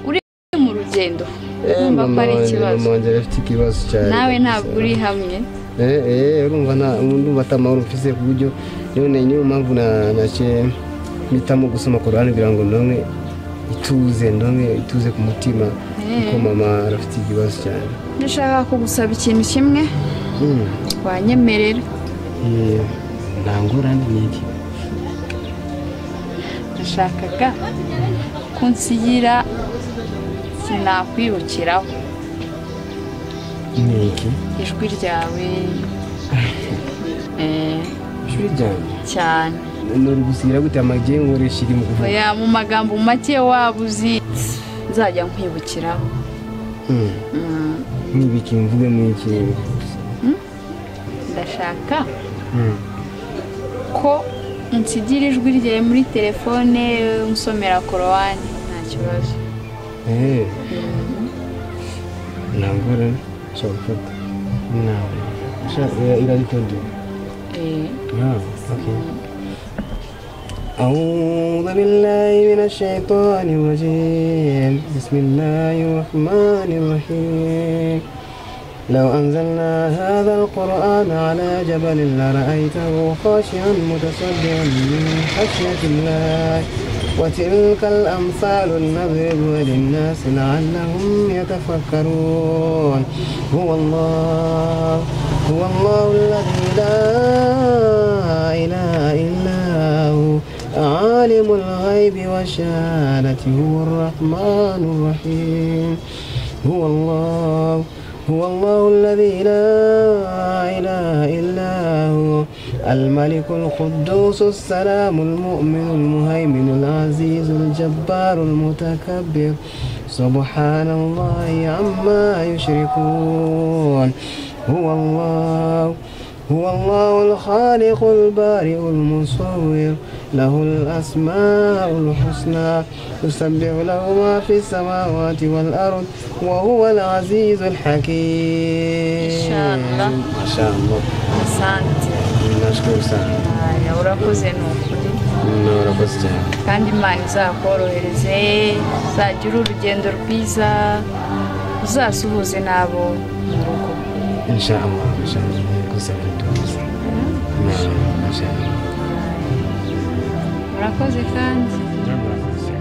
uri mu rugendo numva ko ari ikibazo mama wanjye afite ikibazo cyane nawe ntabwo uri hamwe urumva ndumva atamahoro mfise ku buryo none niyo mpamvu naciye mpitamo gusoma Korani kugira ngo ndonke ituze ku mutima kuko mama arafite ikibazo cyane. Ndashaka kugusaba ikintu kimwe wanyemerera. Nta ngorane n'iki. Ndashakaga kunsigira sinakwibukiraho n'iki ijwi ryawe ijwi ryawe cyane nuri gusigira gute amagiye nkoresha iri mu kuvuga mu magambo make wabuzi nzajya nkwibukiraho n'ibiki mvuge n'iki. ndashaka ko unsigira ijwi ryawe muri telefone unsomera Korowani nta kibazo. nta ngorane ushobora gufata nawe irabikunda. okay. أعوذ بالله من الشيطان الرجيم بسم الله الرحمن الرحيم لو أنزلنا هذا القرآن على جبل لرأيته خاشعا متصدعا من خشية الله وتلك الأمثال نضربها للناس لعلهم يتفكرون هو الله الذي لا إله إلا هو عالم الغيب والشهادة هو الرحمن الرحيم هو الله الذي لا إله إلا هو الملك القدوس السلام المؤمن المهيمن العزيز الجبار المتكبر سبحان الله عما يشركون هو الله الخالق البارئ المصور له الأسماء الحسنى يسبح له ما في السماوات والأرض وهو العزيز الحكيم. إن شاء الله. ما شاء الله. Asante. Nashukuru sana. Urakoze n'ukuri. Urakoze cyane. Kandi Imana izakorohereze, uzagira urugendo rwiza, uzasuhuze n'abo mu rugo. Inshallah. Murakoze kandi. Murakoze.